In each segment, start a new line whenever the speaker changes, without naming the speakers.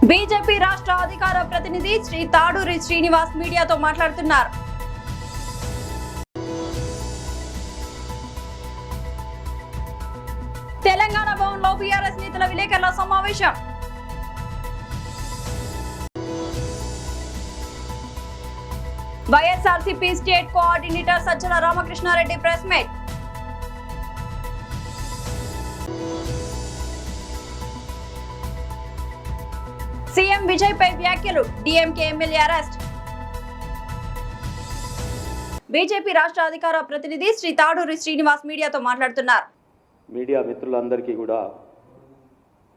BJP రాష్ట్ర అధికార ప్రతినిధి శ్రీ తాడూరి శ్రీనివాస్ మీడియాతో మాట్లాడుతున్నారు. తెలంగాణ భవన్లో బీఆర్ఎస్ నేతల విలేకరుల సమావేశం. YSRCP state coordinator Sajjala Ramakrishna Reddy press meet. CM Vijay పై వ్యాఖ్యలు, డీఎంకే ఎమ్మెల్యే అరెస్ట్. బీజేపీ రాష్ట్ర అధికార ప్రతినిధి శ్రీ తాడూరి శ్రీనివాస్ మీడియాతో మాట్లాడుతున్నారు.
మీడియా మిత్రులందరికీ కూడా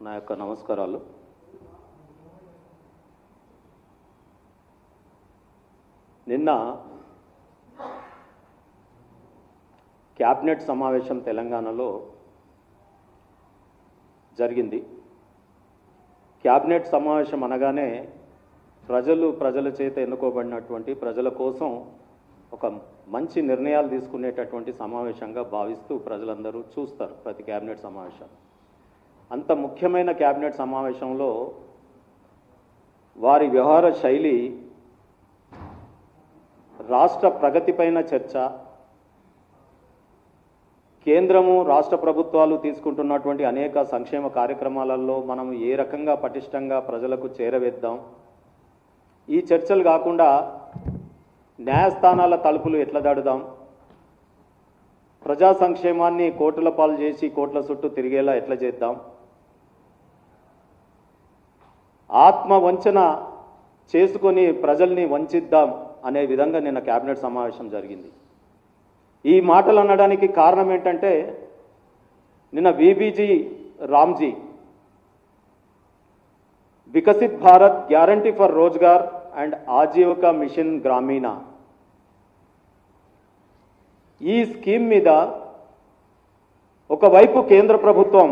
నా యొక్క నమస్కారాలు. నిన్న క్యాబినెట్ సమావేశం తెలంగాణలో జరిగింది. క్యాబినెట్ సమావేశం అనగానే ప్రజల చేత ఎన్నుకోబడినటువంటి ప్రజల కోసం ఒక మంచి నిర్ణయాలు తీసుకునేటటువంటి సమావేశంగా భావిస్తూ ప్రజలందరూ చూస్తారు ప్రతి క్యాబినెట్ సమావేశం. అంత ముఖ్యమైన క్యాబినెట్ సమావేశంలో వారి వ్యవహార శైలి రాష్ట్ర ప్రగతిపైన చర్చ, కేంద్రము రాష్ట్ర ప్రభుత్వాలు తీసుకుంటున్నటువంటి అనేక సంక్షేమ కార్యక్రమాలలో మనం ఏ రకంగా పటిష్టంగా ప్రజలకు చేరవేద్దాం, ఈ చర్చలు కాకుండా న్యాయస్థానాల తలుపులు ఎట్లా దాడుదాం, ప్రజా సంక్షేమాన్ని కోర్టుల పాలు చేసి కోట్ల చుట్టూ తిరిగేలా ఎట్లా చేద్దాం, ఆత్మ వంచన చేసుకొని ప్రజల్ని వంచిద్దాం అనే విధంగా నిన్న క్యాబినెట్ సమావేశం జరిగింది. ఈ మాటలు అనడానికి కారణం ఏంటంటే నిన్న VBG RAM G Viksit Bharat guarantee for Rozgar and Ajeevika mission Gramin ఈ స్కీమ్ మీద ఒకవైపు కేంద్ర ప్రభుత్వం,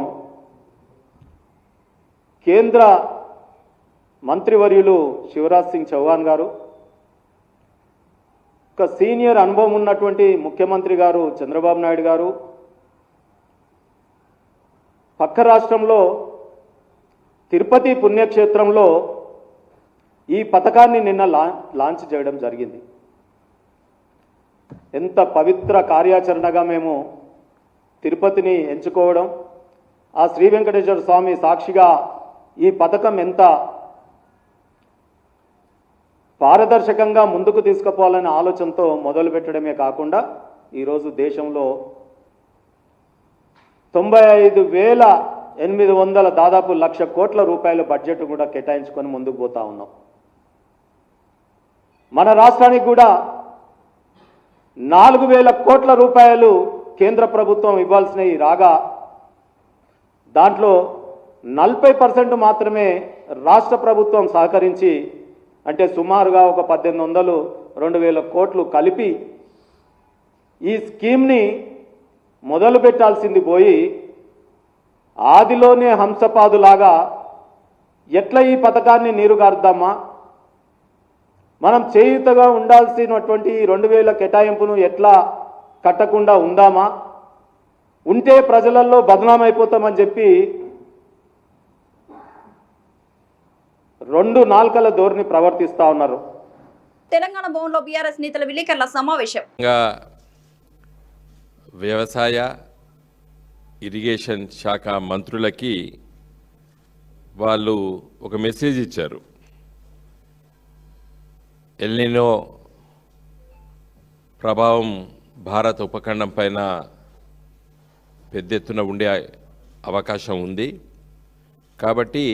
కేంద్ర మంత్రివర్యులు శివరాజ్ సింగ్ చౌహాన్ గారు, ఒక సీనియర్ అనుభవం ఉన్నటువంటి ముఖ్యమంత్రి గారు చంద్రబాబు నాయుడు గారు, పక్క రాష్ట్రంలో తిరుపతి పుణ్యక్షేత్రంలో ఈ పథకాన్ని నిన్న లాంచ్ చేయడం జరిగింది. ఎంత పవిత్ర కార్యాచరణగా మేము తిరుపతిని ఎంచుకోవడం, ఆ శ్రీ వెంకటేశ్వర స్వామి సాక్షిగా ఈ పథకం ఎంత పారదర్శకంగా ముందుకు తీసుకుపోవాలనే ఆలోచనతో మొదలుపెట్టడమే కాకుండా ఈరోజు దేశంలో 95,800 దాదాపు 1,00,000 కోట్ల రూపాయల బడ్జెట్ కూడా కేటాయించుకొని ముందుకు పోతా ఉన్నాం. మన రాష్ట్రానికి కూడా 4,000 కోట్ల రూపాయలు కేంద్ర ప్రభుత్వం ఇవ్వాల్సినవి రాగా దాంట్లో 40% మాత్రమే రాష్ట్ర ప్రభుత్వం సహకరించి, అంటే సుమారుగా ఒక 1,800-2,000 కోట్లు కలిపి ఈ స్కీమ్ని మొదలు పెట్టాల్సింది పోయి ఆదిలోనే హంసపాదులాగా ఎట్లా ఈ పథకాన్ని నీరుగార్దామా, మనం చేయుతగా ఉండాల్సినటువంటి 2,000 కేటాయింపును ఎట్లా కట్టకుండా ఉందామా, ఉంటే ప్రజలలో బదనామైపోతామని చెప్పి 2 నాల్కల ధోరణి ప్రవర్తిస్తా ఉన్నారు.
తెలంగాణ భవన్లో బీఆర్ఎస్ నేతల విలేకరుల సమావేశం.
వ్యవసాయ ఇరిగేషన్ శాఖ మంత్రులకి వాళ్ళు ఒక మెసేజ్ ఇచ్చారు. ఎల్నినో ప్రభావం భారత ఉపఖండం పైన పెద్ద ఎత్తున ఉండే అవకాశం ఉంది. కాబట్టి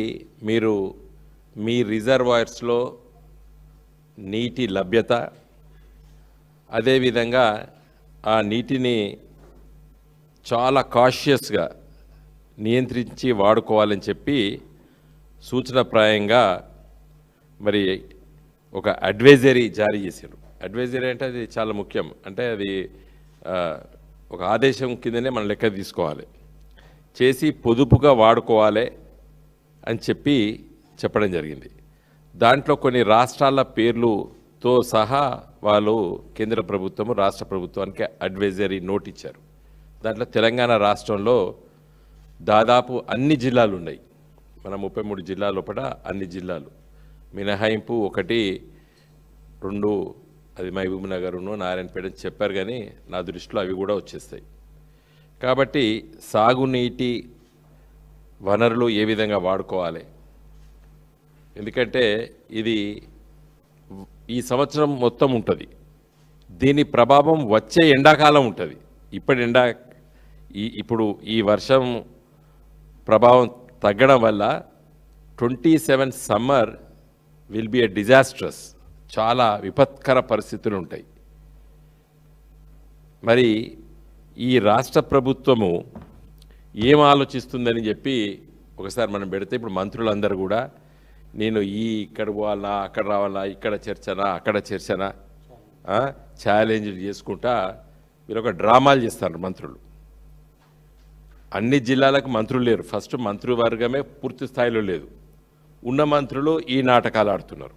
మీరు మీ రిజర్వాయర్స్లో నీటి లభ్యత, అదేవిధంగా ఆ నీటిని చాలా కాషియస్గా నియంత్రించి వాడుకోవాలని చెప్పి సూచనప్రాయంగా మరి ఒక అడ్వైజరీ జారీ చేశారు. అడ్వైజరీ అంటే అది చాలా ముఖ్యం, అంటే అది ఒక ఆదేశం కిందనే మనం లెక్క తీసుకోవాలి, చేసి పొదుపుగా వాడుకోవాలి అని చెప్పడం జరిగింది. దాంట్లో కొన్ని రాష్ట్రాల పేర్లుతో సహా వాళ్ళు కేంద్ర ప్రభుత్వము రాష్ట్ర ప్రభుత్వానికి అడ్వైజరీ నోట్ ఇచ్చారు. దాంట్లో తెలంగాణ రాష్ట్రంలో దాదాపు అన్ని జిల్లాలు ఉన్నాయి. మన 33 జిల్లాల లోపల అన్ని జిల్లాలు మినహాయింపు 1, 2 అది మహబూబ్ నగర్ను నారాయణపేట చెప్పారు, కానీ నా దృష్టిలో అవి కూడా వచ్చేస్తాయి. కాబట్టి సాగునీటి వనరులు ఏ విధంగా వాడుకోవాలి, ఎందుకంటే ఇది ఈ సంవత్సరం మొత్తం ఉంటుంది, దీని ప్రభావం వచ్చే ఎండాకాలం ఉంటుంది. ఇప్పుడు ఈ వర్షం ప్రభావం తగ్గడం వల్ల 27 summer will be a disastrous, చాలా విపత్కర పరిస్థితులు ఉంటాయి. మరి ఈ రాష్ట్ర ప్రభుత్వము ఏం ఆలోచిస్తుందని చెప్పి ఒకసారి మనం పెడితే, ఇప్పుడు మంత్రులందరూ కూడా నేను ఇక్కడ పోవాలా, అక్కడ రావాలా, ఇక్కడ చర్చనా, అక్కడ చర్చనా ఛాలెంజ్లు చేసుకుంటా మీరు ఒక డ్రామాలు చేస్తారు మంత్రులు. అన్ని జిల్లాలకు మంత్రులు లేరు, ఫస్ట్ మంత్రివర్గమే పూర్తి స్థాయిలో లేదు, ఉన్న మంత్రులు ఈ నాటకాలు ఆడుతున్నారు.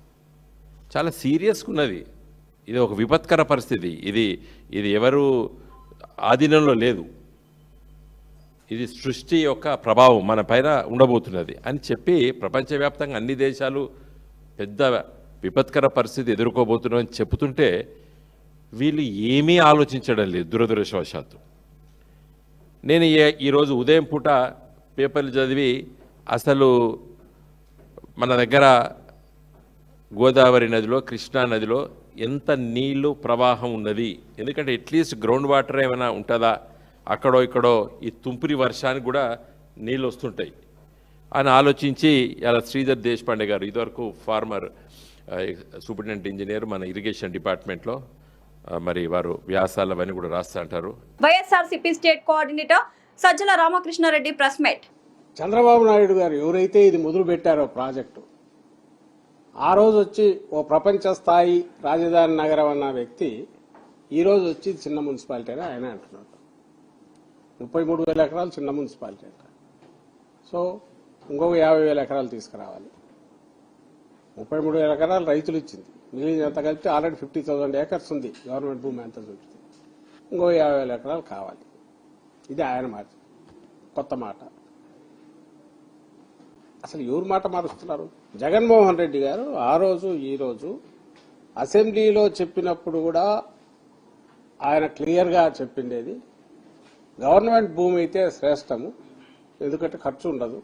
చాలా సీరియస్గా ఉన్నది, ఇది ఒక విపత్కర పరిస్థితి, ఇది ఎవరు ఆధీనంలో లేదు, ఇది సృష్టి యొక్క ప్రభావం మన పైన ఉండబోతున్నది అని చెప్పి ప్రపంచవ్యాప్తంగా అన్ని దేశాలు పెద్ద విపత్కర పరిస్థితి ఎదుర్కోబోతున్నామని చెబుతుంటే వీళ్ళు ఏమీ ఆలోచించడం లేదు దురదృష్టవశాత్తు. నేను ఈరోజు ఉదయం పూట పేపర్లు చదివి అసలు మన దగ్గర గోదావరి నదిలో, కృష్ణా నదిలో ఎంత నీళ్లు ప్రవాహం ఉన్నది, ఎందుకంటే అట్లీస్ట్ గ్రౌండ్ వాటర్ ఏమైనా ఉంటుందా, అక్కడో ఇక్కడో ఈ తుంపురి వర్షానికి కూడా నీళ్ళు వస్తుంటాయి అని ఆలోచించి ఇలా శ్రీధర్ దేశపాండే గారు, ఇదివరకు ఫార్మర్ సూపరింటెండెంట్ ఇంజనీర్ మన ఇరిగేషన్ డిపార్ట్మెంట్లో, మరి వారు వ్యాసాలు అవన్నీ కూడా రాస్తా అంటారు.
YSRCP state coordinator Sajjala Ramakrishna Reddy press meet.
Chandrababu Naidu గారు ఎవరైతే ఇది మొదలు పెట్టారో ప్రాజెక్టు, ఆ రోజు వచ్చి ఓ ప్రపంచ స్థాయి రాజధాని నగరం అన్న వ్యక్తి ఈరోజు వచ్చి చిన్న మున్సిపాలిటీ అని ఆయన అంటున్నాడు. 33,000 ఎకరాలు చిన్న మున్సిపాలిటీ అంట. సో ఇంకొక 50,000 ఎకరాలు తీసుకురావాలి. 33,000 ఎకరాలు రైతులు ఇచ్చింది, మిగిలిన ఎంత కలిపి ఆల్రెడీ 50,000 ఏకర్స్ ఉంది గవర్నమెంట్ భూమి ఎంత చూపిస్తుంది, ఇంకో 50,000 ఎకరాలు కావాలి. ఇది ఆయన మాట, కొత్త మాట. అసలు ఎవరు మాట మారుస్తున్నారు? జగన్మోహన్ రెడ్డి గారు ఆ రోజు ఈ రోజు అసెంబ్లీలో చెప్పినప్పుడు కూడా ఆయన క్లియర్గా చెప్పిండేది, గవర్నమెంట్ భూమి అయితే శ్రేష్టము, ఎందుకంటే ఖర్చు ఉండదు,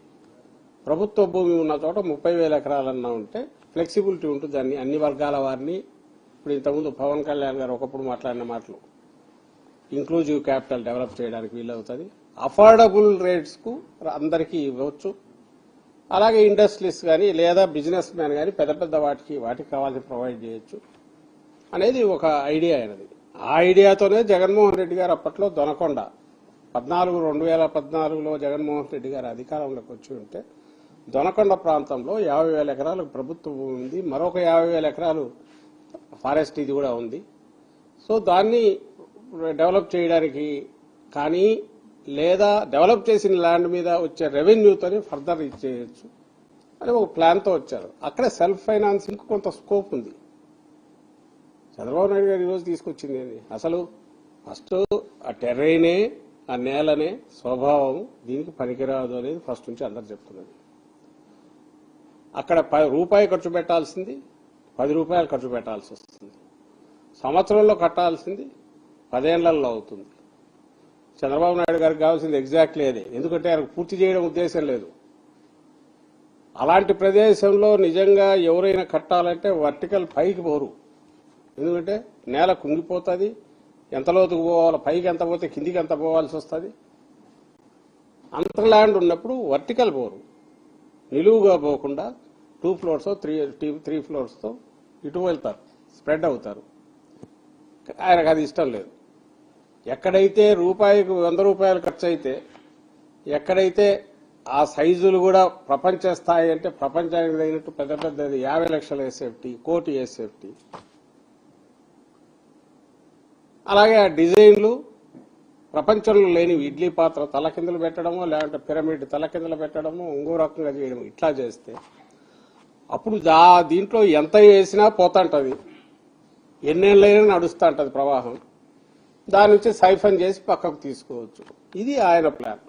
ప్రభుత్వ భూమి ఉన్న చోట 30,000 ఎకరాలన్నా ఉంటే ఫ్లెక్సిబిలిటీ ఉంటుంది, అన్ని వర్గాల వారిని. ఇప్పుడు ఇంతకుముందు పవన్ కళ్యాణ్ గారు ఒకప్పుడు మాట్లాడిన మాటలు, ఇంక్లూజివ్ క్యాపిటల్ డెవలప్ చేయడానికి వీలవుతుంది, అఫోర్డబుల్ రేట్స్కు అందరికీ ఇవ్వచ్చు, అలాగే ఇండస్ట్రీస్ కానీ లేదా బిజినెస్ మ్యాన్ కానీ పెద్ద పెద్ద వాటికి కావాల్సి ప్రొవైడ్ చేయొచ్చు అనేది ఒక ఐడియా అయినది. ఆ ఐడియాతోనే జగన్మోహన్ రెడ్డి గారు అప్పట్లో దొనకొండ 2014లో జగన్మోహన్ రెడ్డి గారు అధికారంలోకి వచ్చి ఉంటే దొనకొండ ప్రాంతంలో 50,000 ఎకరాలు ప్రభుత్వ భూమి ఉంది, మరొక 50,000 ఎకరాలు ఫారెస్ట్ ఇది కూడా ఉంది. సో దాన్ని డెవలప్ చేయడానికి కానీ లేదా డెవలప్ చేసిన ల్యాండ్ మీద వచ్చే రెవెన్యూతోనే ఫర్దర్ ఇచ్చేయచ్చు అని ఒక ప్లాన్తో వచ్చారు. అక్కడే సెల్ఫ్ ఫైనాన్సింగ్ కొంత స్కోప్ ఉంది. చంద్రబాబు నాయుడు గారు ఈరోజు తీసుకొచ్చింది ఏంటి? అసలు ఫస్ట్ ఆ టెర్రైనే, ఆ నేలనే స్వభావం దీనికి పనికిరాదు అనేది ఫస్ట్ నుంచి అందరు చెప్తున్నది. అక్కడ రూపాయి ఖర్చు పెట్టాల్సింది 10 రూపాయలు ఖర్చు పెట్టాల్సి వస్తుంది, సంవత్సరంలో కట్టాల్సింది 10 ఏళ్లలో అవుతుంది. చంద్రబాబు నాయుడు గారికి కావాల్సింది ఎగ్జాక్ట్లీ అదే, ఎందుకంటే ఆయనకు పూర్తి చేయడం ఉద్దేశం లేదు. అలాంటి ప్రదేశంలో నిజంగా ఎవరైనా కట్టాలంటే వర్టికల్ పైకి పోరు, ఎందుకంటే నేల కుంగిపోతుంది, ఎంత లోతుకు పోవాలి, పైకి ఎంత పోతే కిందికి ఎంత పోవాల్సి వస్తుంది. అంత ల్యాండ్ ఉన్నప్పుడు వర్టికల్ పోరు, నిలువుగా పోకుండా 2 ఫ్లోర్స్ 3 ఫ్లోర్స్తో ఇటు వెళ్తారు, స్ప్రెడ్ అవుతారు. ఆయనకు అది ఇష్టం లేదు. ఎక్కడైతే రూపాయికి 100 రూపాయలు ఖర్చు అయితే, ఎక్కడైతే ఆ సైజులు కూడా ప్రపంచ స్థాయి అంటే ప్రపంచానికి తగినట్టు పెద్ద పెద్దది 50 లక్షల ఎస్ఎఫ్టీ, 1 కోటి ఎస్ఎఫ్టీ, అలాగే ఆ డిజైన్లు ప్రపంచంలో లేనివి, ఇడ్లీ పాత్ర తలకిందులు పెట్టడమో లేదంటే పిరమిడ్ తలకిందులు పెట్టడమో ఇంకో రకంగా చేయడం, ఇట్లా చేస్తే అప్పుడు దీంట్లో ఎంత వేసినా పోతుంటది, ఎన్నేళ్ళైనా నడుస్తూ ఉంటుంది ప్రవాహం, దాని నుంచి సైఫన్ చేసి పక్కకు తీసుకోవచ్చు. ఇది ఆయన ప్లాన్.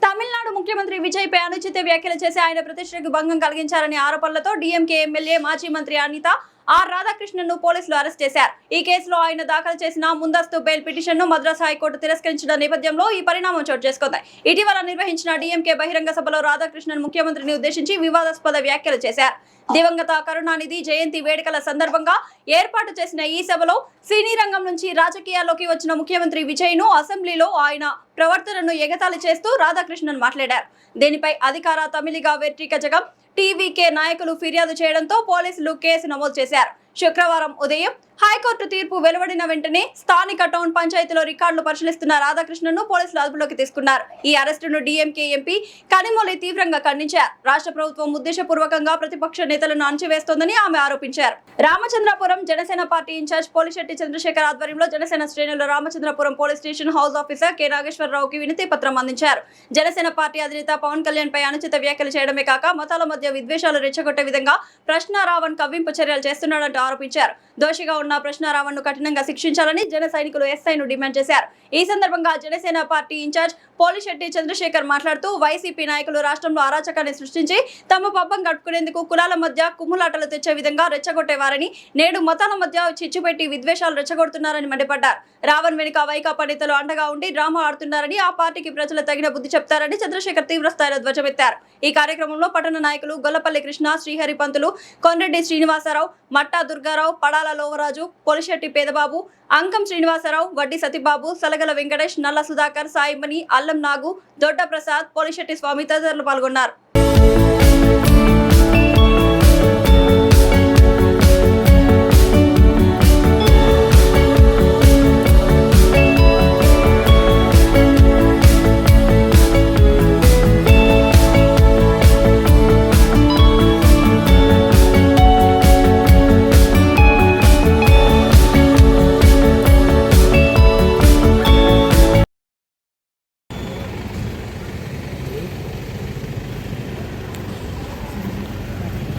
తమిళనాడు ముఖ్యమంత్రి విజయ్ పై అనుచిత వ్యాఖ్యలు చేసి ఆయన ప్రతిష్టకు భంగం కలిగించారనే ఆరోపణలతో డీఎంకే ఎమ్మెల్యే మాజీ మంత్రి అనిత ఆర్ రాధాకృష్ణన్ ను పోలీసులు అరెస్ట్ చేశారు. ఈ కేసులో ఆయన దాఖలు చేసిన ముందస్తు బెయిల్ పిటిషన్ ను మద్రాస్ హైకోర్టు తిరస్కరించిన నేపథ్యంలో ఈ పరిణామం చోటు చేసుకుంది. ఇటీవల నిర్వహించిన డీఎంకే బహిరంగ సభలో రాధాకృష్ణన్ ముఖ్యమంత్రిని ఉద్దేశించి వివాదాస్పద వ్యాఖ్యలు చేశారు. దివంగత కరుణానిధి జయంతి వేడుకల సందర్భంగా ఏర్పాటు చేసిన ఈ సభలో సినీ రంగం నుంచి రాజకీయాల్లోకి వచ్చిన ముఖ్యమంత్రి విజయ్ ను అసెంబ్లీలో ఆయన ప్రవర్తనను ఎగతాళి చేస్తూ రాధాకృష్ణన్ మాట్లాడారు. దీనిపై అధికార తమిళిగా వెట్రిక జగం టీవీకే నాయకులు ఫిర్యాదు చేయడంతో పోలీసులు కేసు నమోదు చేశారు. శుక్రవారం ఉదయం హైకోర్టు తీర్పు వెలువడిన వెంటనే స్థానిక టౌన్ పంచాయతీలో రికార్డులు పరిశీలిస్తున్న రాధాకృష్ణన్ ను పోలీసులు అదుపులోకి తీసుకున్నారు. ఈ అరెస్టును డీఎంకే ఎంపీ కనిమొళి తీవ్రంగా ఖండించారు. రాష్ట్ర ప్రభుత్వం ఉద్దేశపూర్వకంగా ప్రతిపక్ష నేతలను అణచివేస్తోందని ఆమె ఆరోపించారు. రామచంద్రపురం జనసేన పార్టీ ఇన్ఛార్జ్ పోలిశెట్టి చంద్రశేఖర్ ఆధ్వర్యంలో జనసేన శ్రేణులు Ramachandrapuram police station house officer K నాగేశ్వరరావుకి వినతి పత్రం అందించారు. జనసేన పార్టీ అధినేత పవన్ కళ్యాణ్ పై అనుచిత వ్యాఖ్యలు చేయడమే కాక మతాల మధ్య విద్వేషాలు రెచ్చగొట్టే విధంగా ప్రశ్నారావణ్ కవ్వింపు చర్యలు చేస్తున్నాడంటూ ఆరోపించారు. దోషిగా ఉన్న ప్రశ్నారావణ్ ను కఠినంగా శిక్షించాలని జన సైనికులు ఎస్ఐను డిమాండ్ చేశారు. ఈ సందర్భంగా జనసేన పార్టీ ఇన్ఛార్జ్ పోలిశెట్టి చంద్రశేఖర్ మాట్లాడుతూ వైసీపీ నాయకులు రాష్ట్రంలో అరాచకాన్ని సృష్టించి తమ పబ్బం గడుపుకునేందుకు కులాల మధ్య కుమ్ములాటలు తెచ్చే విధంగా రెచ్చగొట్టేవారని, నేడు మతాల మధ్య చిచ్చుపెట్టి విద్వేషాలు రెచ్చగొడుతున్నారని మండిపడ్డారు. రావణ్ వెనుక వైకాపా నేతలు అండగా ఉండి డ్రామా ఆడుతున్నారని, ఆ పార్టీకి ప్రజలు తగిన బుద్ధి చెప్తారని చంద్రశేఖర్ తీవ్రస్థాయిలో ధ్వజమెత్తారు. ఈ కార్యక్రమంలో పట్టణ నాయకులు గొల్లపల్లి కృష్ణ, శ్రీహరి పంతులు, కొండ్రెడ్డి శ్రీనివాసరావు, మట్టా దుర్గారావు, పడాల లోవరాజు, పొలిశెట్టి పేదబాబు, అంకం శ్రీనివాసరావు, వడ్డీ సతీబాబు, సలగల వెంకటేష్, నల్ల సుధాకర్, సాయిమణి, అల్లం నాగు, దొడ్డ ప్రసాద్, పొలిశెట్టి స్వామి తదితరులు పాల్గొన్నారు.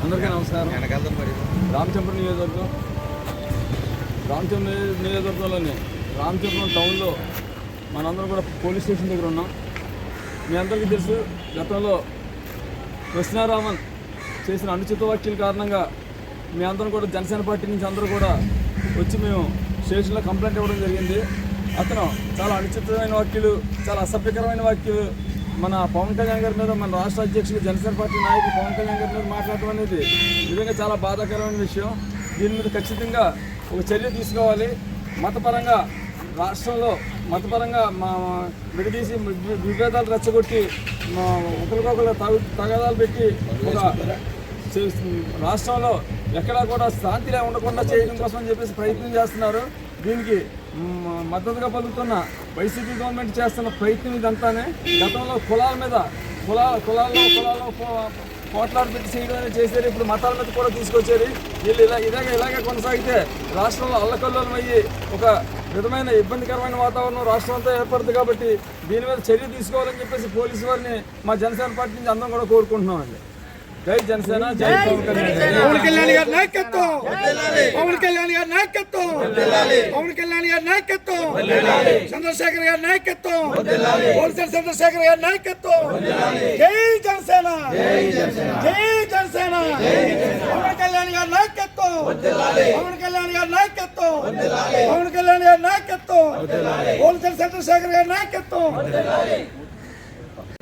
అందరికీ నమస్కారం. రామచంద్రపురం నియోజకవర్గంలోని రామచంద్రపురం టౌన్లో మనందరం కూడా పోలీస్ స్టేషన్ దగ్గర ఉన్నాం. మీ అందరికీ తెలుసు, గతంలో కృష్ణారామన్ చేసిన అనుచిత వ్యాఖ్యల కారణంగా మీ అందరం కూడా జనసేన పార్టీ నుంచి అందరూ కూడా వచ్చి మేము స్టేషన్లో కంప్లైంట్ ఇవ్వడం జరిగింది. అతను చాలా అనుచితమైన వ్యాఖ్యలు, చాలా అసభ్యకరమైన వ్యాఖ్యలు మన పవన్ కళ్యాణ్ గారి మీద, మన రాష్ట్ర అధ్యక్షుడు జనసేన పార్టీ నాయకుడు పవన్ కళ్యాణ్ గారి మీద మాట్లాడటం అనేది నిజంగా చాలా బాధాకరమైన విషయం. దీని మీద ఖచ్చితంగా ఒక చర్య తీసుకోవాలి. మతపరంగా రాష్ట్రంలో మతపరంగా విడదీసి విభేదాలు రెచ్చగొట్టి ఒకరికొకరు తగాదాలు పెట్టి ఒక రాష్ట్రంలో ఎక్కడా కూడా శాంతి ఉండకుండా చేయడం కోసం అని చెప్పేసి ప్రయత్నం చేస్తున్నారు. దీనికి మద్దతుగా పలుకుతున్న వైసీపీ గవర్నమెంట్ చేస్తున్న ప్రయత్నం ఇదంతానే. గతంలో కులాల్లో పోట్లాడు పెట్టి చేయడం అనేది చేశారు. ఇప్పుడు మతాల మీద కూడా తీసుకొచ్చారు. వీళ్ళు ఇలాగే కొనసాగితే రాష్ట్రంలో అల్లకల్లోలం అయ్యి ఒక విధమైన ఇబ్బందికరమైన వాతావరణం రాష్ట్రం అంతా ఏర్పడుతుంది. కాబట్టి దీని మీద చర్య తీసుకోవాలని చెప్పేసి పోలీసు వారిని మా జనసేన పార్టీ నుంచి అందరం కూడా కోరుకుంటున్నామండి. జై జనసేన, జై పవన్ కళ్యాణ్.
పవన్ కళ్యాణ్ గారి నాయకత్వం, పవన్ కళ్యాణ్ గారి నాయకత్వం, పవన్ కళ్యాణ్ గారి నాయకత్వం, చంద్రశేఖర్ గారి నాయకత్వం, పోలీసు చంద్రశేఖర్ గారి నాయకత్వం. జై జనసేన, జై జనసేన. పవన్ కళ్యాణ్ గారి నాయకత్వం, పవన్ కళ్యాణ్ గారి నాయకత్వం, పవన్ కళ్యాణ్ గారి నాయకత్వం, పోలీసు చంద్రశేఖర్ గారి నాయకత్వం.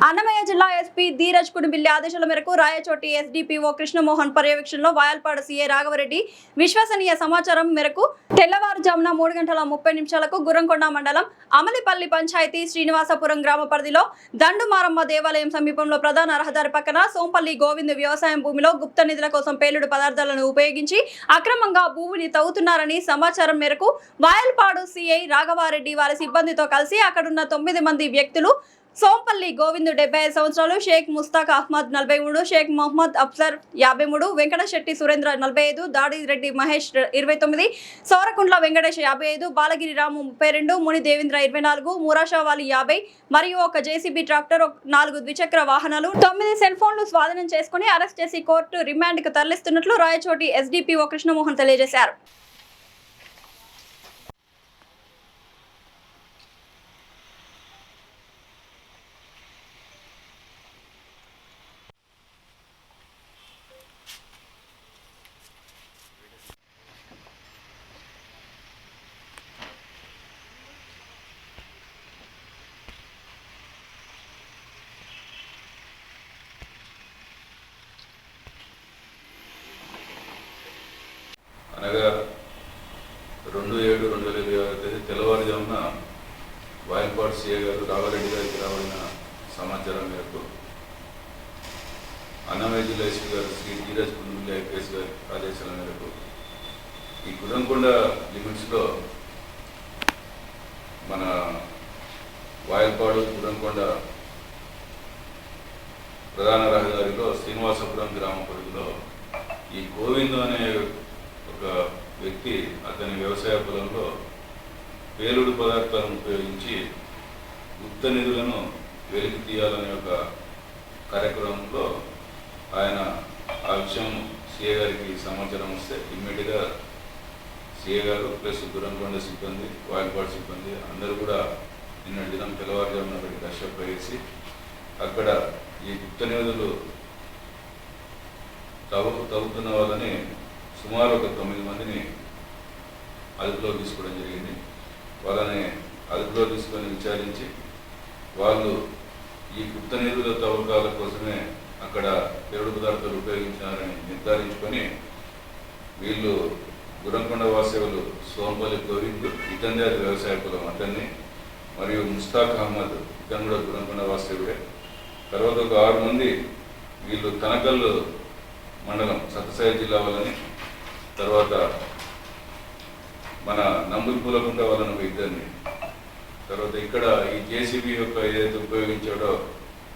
అన్నమయ్య జిల్లా ఎస్పీ ధీరజ్ కుడుంబిల్లి ఆదేశాల మేరకు రాయచోటి ఎస్డిపిఓ కృష్ణమోహన్ పర్యవేక్షణలో వాయల్పాడు సీఐ రాఘవరెడ్డి విశ్వసనీయ సమాచారం మేరకు తెల్లవారుజామున 3:30 గుర్రంకొండ మండలం అమలిపల్లి పంచాయతీ శ్రీనివాసపురం గ్రామ పరిధిలో దండుమారమ్మ దేవాలయం సమీపంలో ప్రధాన రహదారి పక్కన సోంపల్లి గోవింద్ వ్యవసాయం భూమిలో గుప్త నిధుల కోసం పేలుడు పదార్థాలను ఉపయోగించి అక్రమంగా భూమిని తవ్వుతున్నారని సమాచారం మేరకు వాయల్పాడు సీఐ రాఘవారెడ్డి వారి సిబ్బందితో కలిసి అక్కడున్న 9 మంది వ్యక్తులు సోంపల్లి గోవింద్ 75 సంవత్సరాలు, షేక్ ముస్తాక్ అహ్మద్ 43, షేక్ మొహమ్మద్ అఫ్సర్ 53, వెంకటశెట్టి సురేంద్ర 45, దాడిరెడ్డి మహేష్ 29, సౌరకుండ్ల వెంకటేష్ 55, బాలగిరి రాము 32, ముని దేవేంద్ర 24, మురాషావాలి 50 మరియు ఒక జేసీబీ ట్రాక్టర్, 4 ద్విచక్ర వాహనాలు, 9 సెల్ ఫోన్లు స్వాధీనం చేసుకుని అరెస్ట్ చేసి కోర్టు రిమాండ్ కు తరలిస్తున్నట్లు రాయచోటి ఎస్డిపిఓ కృష్ణమోహన్ తెలియజేశారు.
ఏప్రిల్ 26వ తేదీ తెల్లవారుజామున వాయల్పాడు సిఐ గారు రాఘవరెడ్డి గారికి రాబడిన సమాచారం మేరకు అన్నమయ్య జిల్లా ఎస్పీ గారు శ్రీ ధీరజ్ పుండుమిల్లి ఐపీఎస్ గారి ఆదేశాల మేరకు ఈ గుర్రంకొండ లిమిట్స్లో మన వాయల్పాడు గుర్రంకొండ ప్రధాన రహదారిలో శ్రీనివాసపురం గ్రామ పరిధిలో ఈ గోవిందు అనే ఒక వ్యక్తి అతని వ్యవసాయ పొలంలో పేలుడు పదార్థాలను ఉపయోగించి గుప్త నిధులను వెలికి తీయాలనే ఒక కార్యక్రమంలో ఆయన ఆ విషయం సిఏ గారికి సమాచారం వస్తే ఇమ్మీడియట్గా సిఏ గారు ప్లస్ గుర్రంకొండ సిబ్బంది వాయల్పాడు సిబ్బంది అందరూ కూడా నిన్నటి దినం తెల్లవారుజామున అక్కడికి రషప్ వేసి అక్కడ ఈ గుప్త నిధులు తవ్వుతున్న వాళ్ళని సుమారు ఒక 9 మందిని అదుపులో తీసుకోవడం జరిగింది. వాళ్ళని అదుపులో తీసుకొని విచారించి వాళ్ళు ఈ గుప్త నిధుల తవ్వకాల కోసమే అక్కడ పేలుడు పదార్థాలు ఉపయోగించారని నిర్ధారించుకొని వీళ్ళు గుర్రంకొండ వాసేవులు సోంపల్లి గోవింద్ ఇతని వ్యవసాయ పొలం అతన్ని మరియు ముస్తాక్ అహ్మద్ ఇతను కూడా గుర్రంకొండ వాసేవుడే. తర్వాత ఒక 6 మంది వీళ్ళు తనకల్లు మండలం సత్యసాయి జిల్లా వాళ్ళని, తర్వాత మన నంబుల్పూలకుంట వాళ్ళని ఒక 2 తర్వాత ఇక్కడ ఈ జేసీబీ యొక్క ఏదైతే ఉపయోగించాడో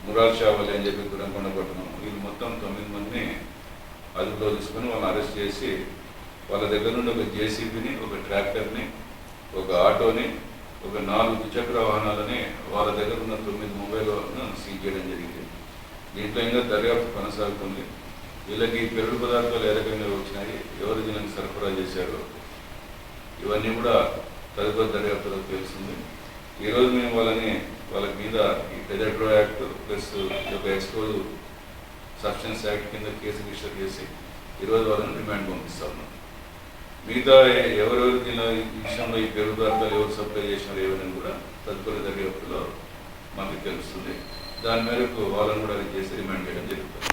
మురాల్ షావలి అని చెప్పి గుర్రంకొండ పట్టణం వీళ్ళు మొత్తం 9 మందిని అదుపులో తీసుకొని వాళ్ళని అరెస్ట్ చేసి వాళ్ళ దగ్గర నుండి ఒక జేసీబీని, ఒక ట్రాక్టర్ని, ఒక ఆటోని, ఒక 4 ద్విచక్ర వాహనాలని వాళ్ళ దగ్గర ఉన్న 9 మొబైల్లను సీజ్ చేయడం జరిగింది. దీంట్లో ఇంకా దర్యాప్తు కొనసాగుతుంది. వీళ్ళకి పేలుడు పదార్థాలు ఏ రకంగా వచ్చినాయి, ఎవరు దీనికి సరఫరా చేశారు, ఇవన్నీ కూడా తదుపరి దర్యాప్తులో తెలుస్తుంది. ఈరోజు మేము వాళ్ళ మీద ఈ డెజర్ట్రో యాక్ట్ ప్లస్ ఒక ఎక్స్పోజ్ సబ్స్టెన్స్ యాక్ట్ కింద కేసు రిజిస్టర్ చేసి ఈరోజు వాళ్ళని రిమాండ్ పంపిస్తా ఉన్నాం. మిగతా ఎవరెవరు ఈ విషయంలో ఈ పేలుడు పదార్థాలు ఎవరు సప్లై చేసినారు ఏవని కూడా తదుపరి దర్యాప్తులో మాకు తెలుస్తుంది. దాని మేరకు వాళ్ళని కూడా చేసి రిమాండ్ చేయడం జరుగుతుంది.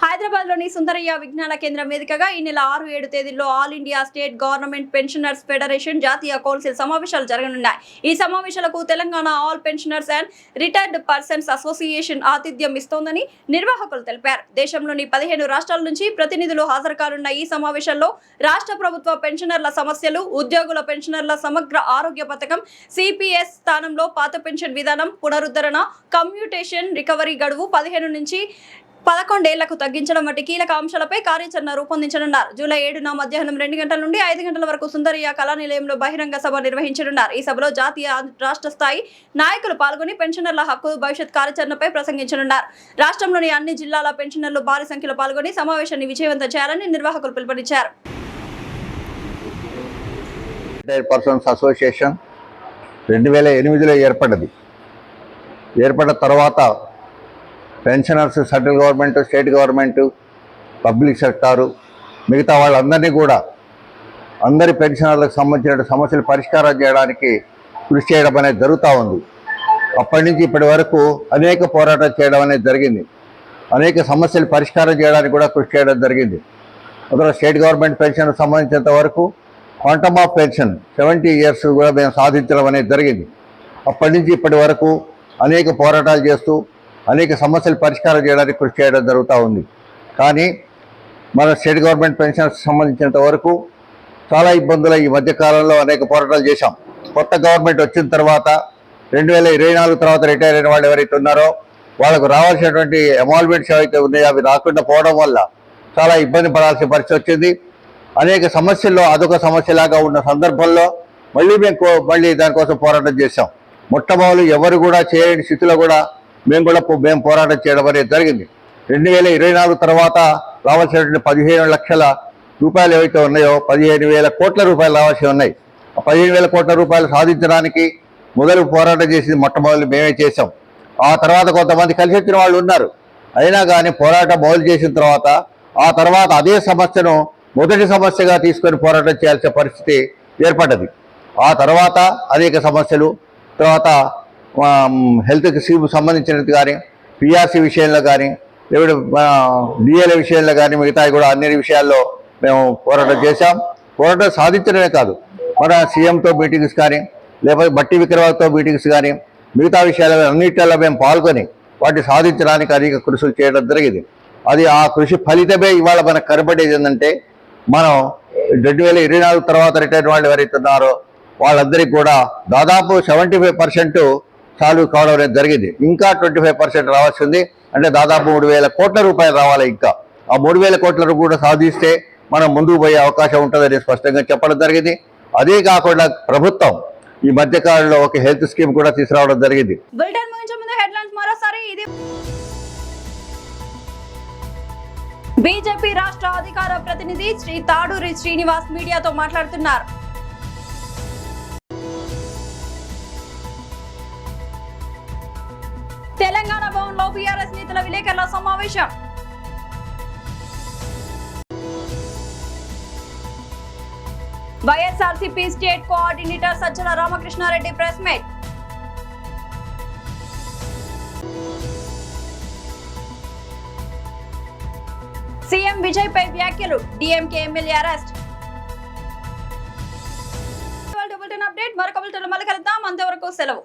హైదరాబాద్ లోని సుందరయ్య విజ్ఞాన కేంద్రం వేదికగా ఈ నెల 6-7 తేదీల్లో all India state government pensioners federation జాతీయ కౌన్సిల్ సమావేశాలు జరగనున్నాయి. ఈ సమావేశాలకు Telangana all pensioners and retired persons association ఆతిథ్యం ఇస్తోందని నిర్వాహకులు తెలిపారు. దేశంలోని 15 రాష్ట్రాల నుంచి ప్రతినిధులు హాజరు కానున్న ఈ సమావేశంలో రాష్ట్ర ప్రభుత్వ పెన్షనర్ల సమస్యలు, ఉద్యోగుల పెన్షనర్ల సమగ్ర ఆరోగ్య పథకం, సిపిఎస్ స్థానంలో పాత పెన్షన్ విధానం, పునరుద్ధరణ, కమ్యూటేషన్, రికవరీ గడువు 15 నుంచి 11 ఏళ్లకు తగ్గించడం వంటి కీలక అంశాలపై కార్యాచరణ రూపొందించనున్నారు. జూలై 7న మధ్యాహ్నం 2 గంటల నుండి 5 గంటల వరకు సుందరయ్య కళానిలయంలో బహిరంగ సభ నిర్వహించనున్నారు. ఈ సభలో జాతీయ, రాష్ట్ర స్థాయి నాయకులు పాల్గొని పెన్షనర్ల హక్కు, భవిష్యత్ కార్యాచరణపై ప్రసంగించనున్నారు. రాష్ట్రంలోని అన్ని జిల్లాల పెన్షనర్లు భారీ సంఖ్యలో పాల్గొని సమావేశాన్ని విజయవంతం చేయాలని నిర్వాహకులు పిలుపునిచ్చారు.
రిటైర్డ్ పర్సన్స్ అసోసియేషన్ 2008లో ఏర్పడిన తర్వాత pensioners, central government, state government, public sector, మిగతా వాళ్ళందరినీ కూడా అందరి పెన్షనర్లకు సంబంధించిన సమస్యలు పరిష్కారం చేయడానికి కృషి చేయడం అనేది జరుగుతూ ఉంది. అప్పటి నుంచి ఇప్పటి వరకు అనేక పోరాటాలు చేయడం అనేది జరిగింది. అనేక సమస్యలు పరిష్కారం చేయడానికి కూడా కృషి చేయడం జరిగింది. అందులో స్టేట్ గవర్నమెంట్ పెన్షన్ సంబంధించినంత వరకు క్వాంటమ్ ఆఫ్ పెన్షన్ 70 years కూడా మేము సాధించడం అనేది జరిగింది. అప్పటి నుంచి ఇప్పటి వరకు అనేక పోరాటాలు చేస్తూ అనేక సమస్యలు పరిష్కారం చేయడానికి కృషి చేయడం జరుగుతూ ఉంది. కానీ మన స్టేట్ గవర్నమెంట్ పెన్షన్స్ సంబంధించినంత వరకు చాలా ఇబ్బందులు ఈ మధ్యకాలంలో అనేక పోరాటాలు చేశాం. కొత్త గవర్నమెంట్ వచ్చిన తర్వాత 2024 తర్వాత రిటైర్ అయిన వాళ్ళు ఎవరైతే ఉన్నారో వాళ్ళకు రావాల్సినటువంటి ఎమాల్మెంట్స్ ఏవైతే ఉన్నాయో అవి రాకుండా పోవడం వల్ల చాలా ఇబ్బంది పడాల్సిన పరిస్థితి వచ్చింది. అనేక సమస్యల్లో అదొక సమస్యలాగా ఉన్న సందర్భంలో మళ్ళీ దానికోసం పోరాటం చేశాం. మొట్టమొదలు ఎవరు కూడా చేయని స్థితిలో కూడా మేము పోరాటం చేయడం అనేది జరిగింది. 2024 తర్వాత రావాల్సినటువంటి 15 లక్షల రూపాయలు ఏవైతే ఉన్నాయో 15,000 కోట్ల రూపాయలు రావాల్సి ఉన్నాయి. ఆ 15,000 కోట్ల రూపాయలు సాధించడానికి మొదలు పోరాటం చేసింది మొట్టమొదలు మేమే చేశాం. ఆ తర్వాత కొంతమంది కలిసి వచ్చిన వాళ్ళు ఉన్నారు. అయినా కానీ పోరాటం మొదలు చేసిన తర్వాత అదే సమస్యను మొదటి సమస్యగా తీసుకొని పోరాటం చేయాల్సిన పరిస్థితి ఏర్పడ్డది. ఆ తర్వాత అనేక సమస్యలు, తర్వాత హెల్త్కి సంబంధించినది కానీ, పిఆర్సీ విషయంలో కానీ, లేకపోతే డిఎల్ విషయంలో కానీ, మిగతా కూడా అన్ని విషయాల్లో మేము పోరాటం చేశాం. పోరాటం సాధించడమే కాదు, మన సీఎంతో మీటింగ్స్ కానీ లేకపోతే బట్టి విక్రమార్కతో మీటింగ్స్ కానీ మిగతా విషయాలు అన్నింటిలో మేము పాల్గొని వాటిని సాధించడానికి అనేక కృషులు చేయడం జరిగింది. అది ఆ కృషి ఫలితమే ఇవాళ మనకు కనబడేది ఏంటంటే మనం 2024 తర్వాత రిటైర్ వాళ్ళు ఎవరైతే ఉన్నారో వాళ్ళందరికీ కూడా దాదాపు 75% సాల్వ్ కావడం అనేది జరిగింది. ఇంకా 25% రావాల్సింది. అంటే దాదాపు 3,000 కోట్ల రూపాయలు రావాలి. ఇంకా ఆ 3,000 కోట్లను కూడా సాధిస్తే మనం ముందుకు పోయే అవకాశం ఉంటుందని స్పష్టంగా చెప్పడం జరిగింది. అదే కాకుండా ప్రభుత్వం ఈ మధ్యకాలంలో ఒక హెల్త్ స్కీమ్ కూడా తీసుకురావడం జరిగింది.
బులెటిన్ ముగించే ముందు హెడ్లైన్స్ మరోసారి. ఇది బీజేపీ రాష్ట్ర అధికార ప్రతినిధి శ్రీ తాడూరి శ్రీనివాస్ మీడియాతో మాట్లాడుతున్నారు. తెలంగాణ భవన్లో బీఆర్ఎస్ నేతల విలేకరుల సమావేశం. YSRCP state coordinator Sajjala Ramakrishna Reddy press meet. CM Vijay పై వ్యాఖ్యలు, DMK MLA arrest. Bulletin update మరొక బులెటిన్లో మళ్ళీ కలుద్దాం. అంతవరకు సెలవు.